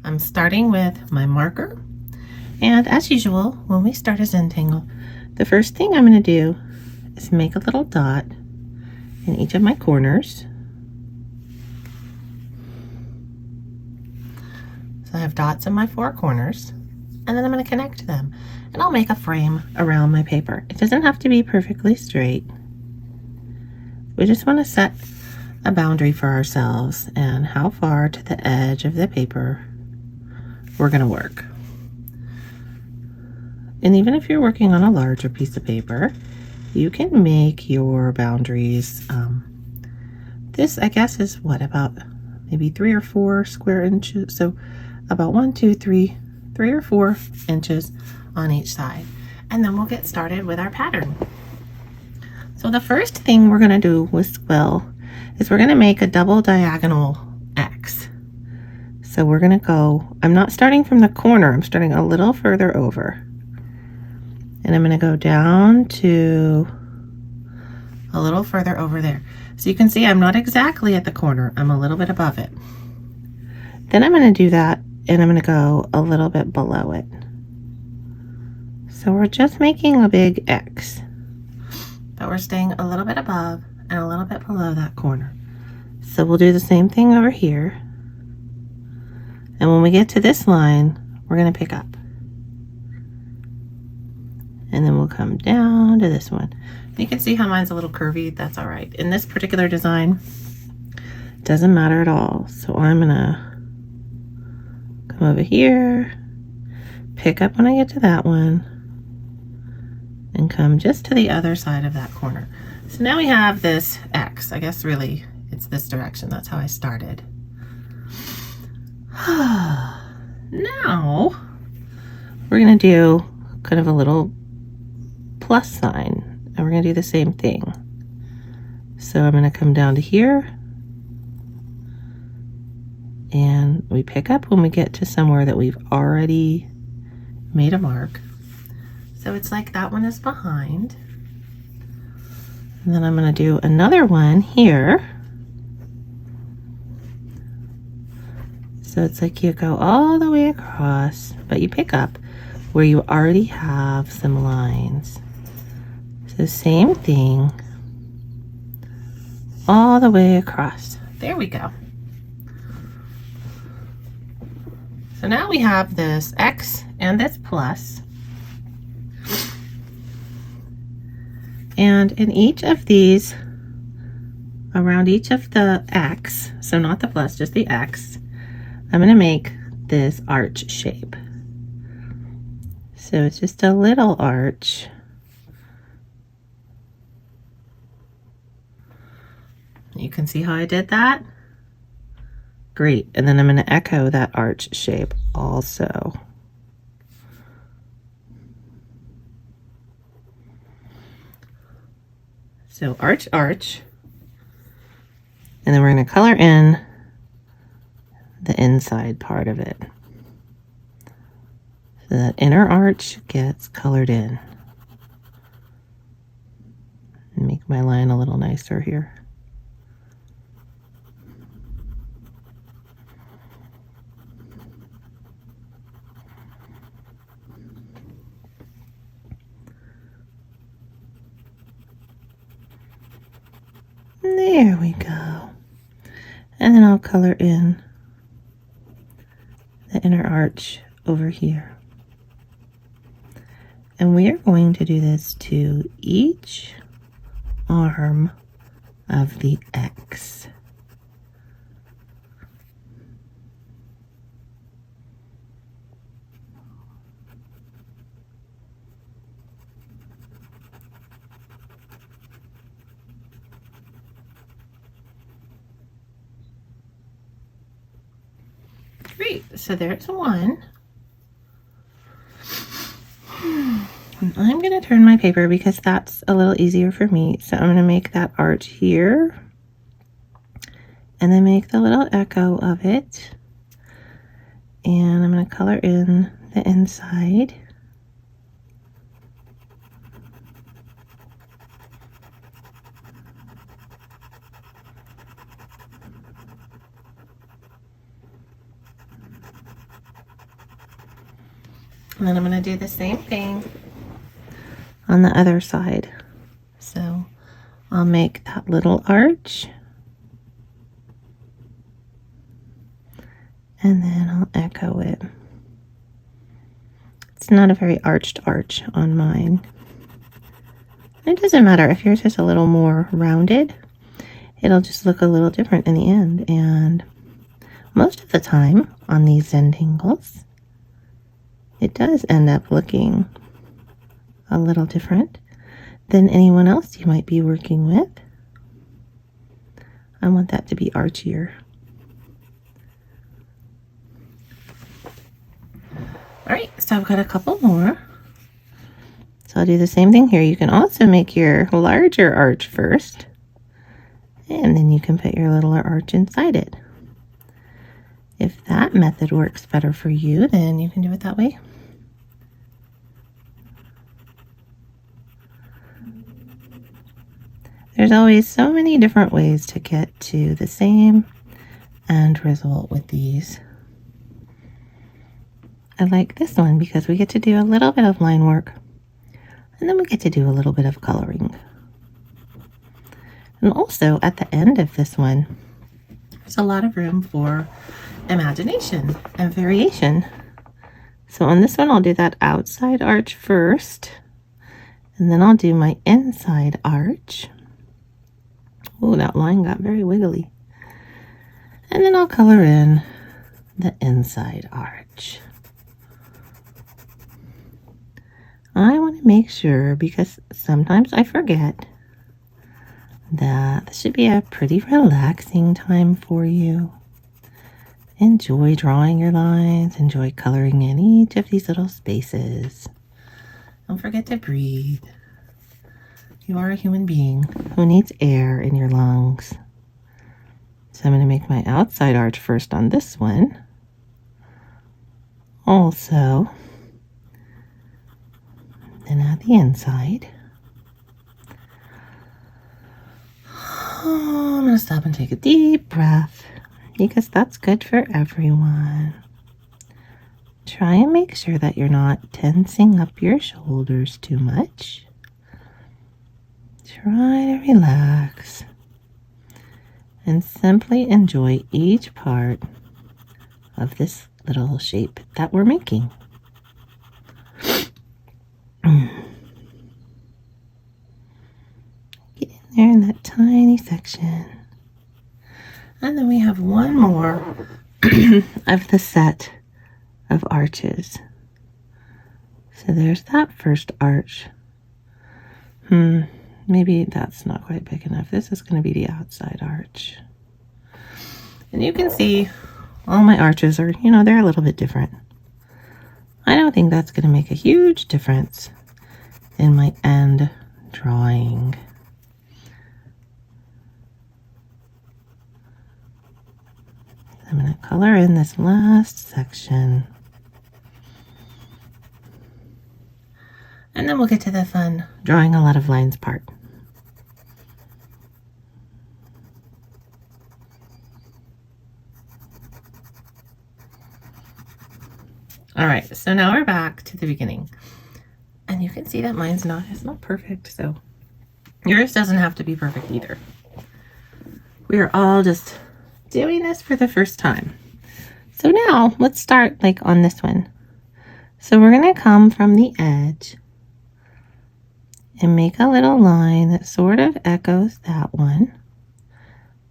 I'm starting with my marker, and as usual, when we start a Zentangle, the first thing I'm going to do is make a little dot in each of my corners. So I have dots in my four corners, and then I'm going to connect them, and I'll make a frame around my paper. It doesn't have to be perfectly straight. We just want to set a boundary for ourselves and how far to the edge of the paper we're going to work. And even if you're working on a larger piece of paper, you can make your boundaries. This, I guess, is what, about maybe 3 or 4 square inches. So about 1, 2, 3 or 4 inches on each side. And then we'll get started with our pattern. So the first thing we're going to do with Squill is we're going to make a double diagonal X. So we're going to go, I'm not starting from the corner, I'm starting a little further over. And I'm going to go down to a little further over there. So you can see I'm not exactly at the corner, I'm a little bit above it. Then I'm going to do that and I'm going to go a little bit below it. So we're just making a big X, but we're staying a little bit above and a little bit below that corner. So we'll do the same thing over here. And when we get to this line, we're going to pick up. And then we'll come down to this one. You can see how mine's a little curvy. That's all right. In this particular design, it doesn't matter at all. So I'm going to come over here, pick up when I get to that one, and come just to the other side of that corner. So now we have this X. I guess really it's this direction. That's how I started. Now we're going to do kind of a little plus sign, and we're going to do the same thing. So I'm going to come down to here, and we pick up when we get to somewhere that we've already made a mark. So it's like that one is behind. And then I'm going to do another one here. So it's like you go all the way across, but you pick up where you already have some lines. So same thing all the way across. There we go. So now we have this X and this plus. And in each of these, around each of the X, so not the plus, just the X, I'm going to make this arch shape. So it's just a little arch. You can see how I did that? Great. And then I'm going to echo that arch shape also. So arch, arch. And then we're going to color in the inside part of it. So that inner arch gets colored in. Make my line a little nicer here. There we go. And then I'll color in the inner arch over here. And we are going to do this to each arm of the X. Great, so there's one. And I'm going to turn my paper because that's a little easier for me. So I'm going to make that arch here. And then make the little echo of it. And I'm going to color in the inside. And then I'm going to do the same thing on the other side. So I'll make that little arch. And then I'll echo it. It's not a very arched arch on mine. It doesn't matter if yours is a little more rounded. It'll just look a little different in the end. And most of the time on these Zentangles, it does end up looking a little different than anyone else you might be working with. I want that to be archier. Alright, so I've got a couple more. So I'll do the same thing here. You can also make your larger arch first, and then you can put your littler arch inside it. If that method works better for you, then you can do it that way. There's always so many different ways to get to the same end result with these. I like this one because we get to do a little bit of line work, and then we get to do a little bit of coloring. And also at the end of this one, there's a lot of room for imagination and variation. So on this one, I'll do that outside arch first, and then I'll do my inside arch. Oh, that line got very wiggly. And then I'll color in the inside arch. I want to make sure, because sometimes I forget, that this should be a pretty relaxing time for you. Enjoy drawing your lines, enjoy coloring in each of these little spaces. Don't forget to breathe. You are a human being who needs air in your lungs. So I'm going to make my outside arch first on this one. Also, then add the inside. Oh, I'm going to stop and take a deep breath, because that's good for everyone. Try and make sure that you're not tensing up your shoulders too much. Try to relax and simply enjoy each part of this little shape that we're making. Get in there in that tiny section. And then we have one more of the set of arches. So there's that first arch. Maybe that's not quite big enough. This is going to be the outside arch. And you can see all my arches are, they're a little bit different. I don't think that's going to make a huge difference in my end drawing. I'm going to color in this last section. And then we'll get to the fun drawing a lot of lines part. All right, so now we're back to the beginning. And you can see that mine's not perfect, so yours doesn't have to be perfect either. We are all just doing this for the first time. So now let's start like on this one. So we're going to come from the edge and make a little line that sort of echoes that one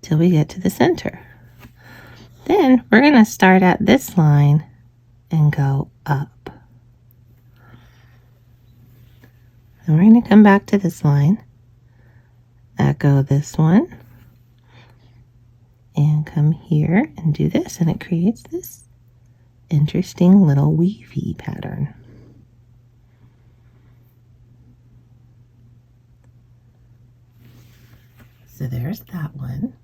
till we get to the center. Then we're going to start at this line and go up. And we're going to come back to this line, echo this one, and come here and do this, and it creates this interesting little weavy pattern. So there's that one.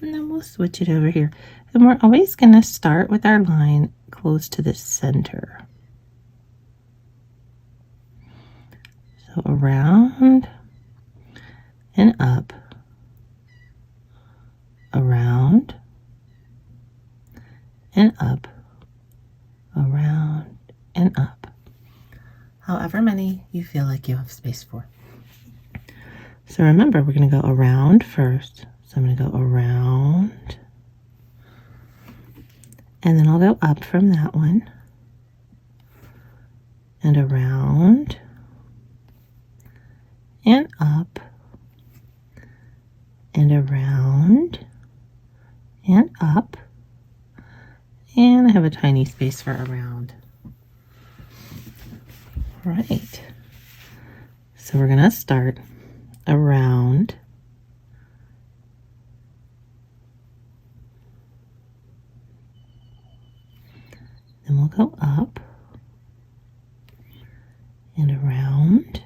And then we'll switch it over here. And we're always going to start with our line close to the center. So around and up, and up, around and up. However many you feel like you have space for. So remember, we're going to go around first. So I'm going to go around, and then I'll go up from that one, and around, and up, and around, and up, and I have a tiny space for around. All right, so we're going to start around, then we'll go up and around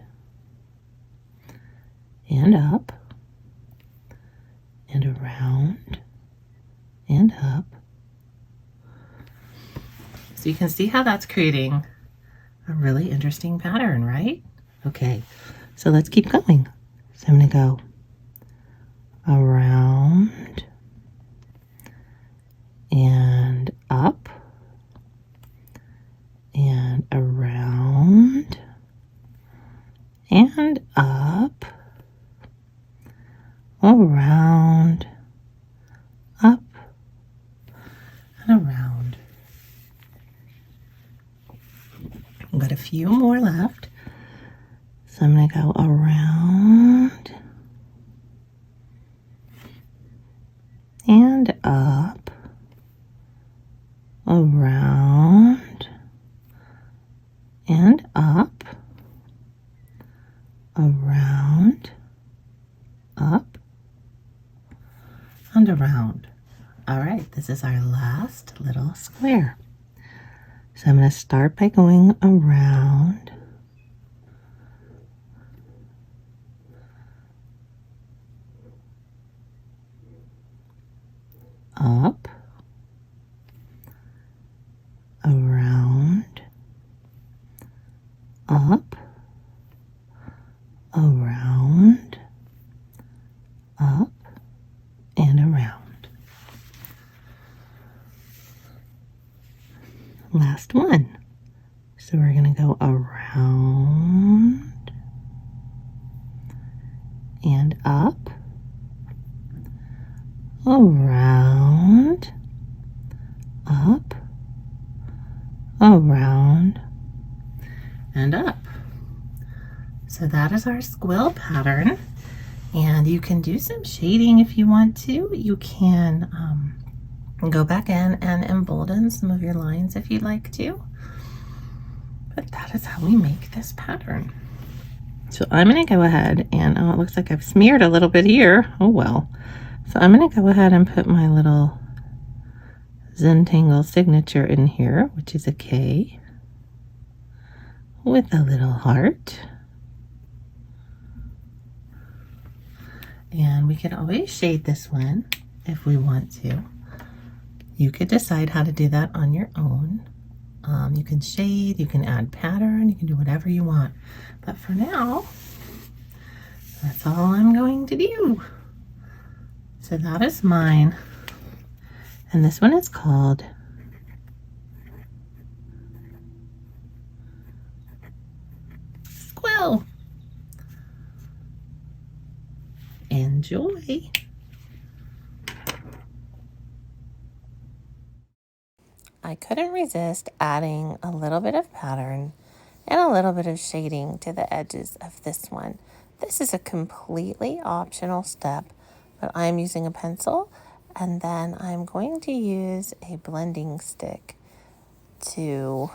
and up and around and up. So you can see how that's creating a really interesting pattern, right? Okay, so let's keep going. So I'm going to go around and up and around and up, around, up, and around. I've got a few more left. So I'm going to go around and up, around and up, around, up, and around. All right, this is our last little square. So I'm going to start by going around, up, around, up, around, up, and around. Last one. So we're going to go around and up, around, up, around, and up. So that is our squill pattern, and you can do some shading if you want to. You can go back in and embolden some of your lines if you'd like to. But that is how we make this pattern. So I'm going to go ahead and, oh, it looks like I've smeared a little bit here. Oh well. So I'm going to go ahead and put my little Zentangle signature in here, which is a K with a little heart. And we can always shade this one if we want to. You could decide how to do that on your own. You can shade, you can add pattern, you can do whatever you want. But for now, that's all I'm going to do. So that is mine. And this one is called Squill. Enjoy. I couldn't resist adding a little bit of pattern and a little bit of shading to the edges of this one. This is a completely optional step, but I'm using a pencil, and then I'm going to use a blending stick to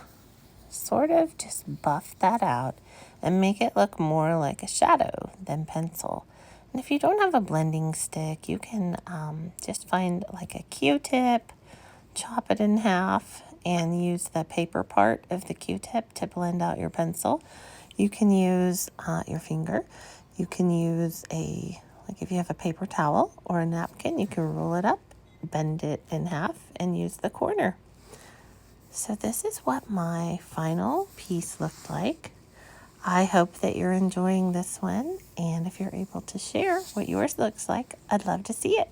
sort of just buff that out and make it look more like a shadow than pencil. And if you don't have a blending stick, you can just find like a Q-tip, chop it in half, and use the paper part of the Q-tip to blend out your pencil. You can use your finger. You can use like if you have a paper towel or a napkin, you can roll it up, bend it in half, and use the corner. So this is what my final piece looked like. I hope that you're enjoying this one, and if you're able to share what yours looks like, I'd love to see it.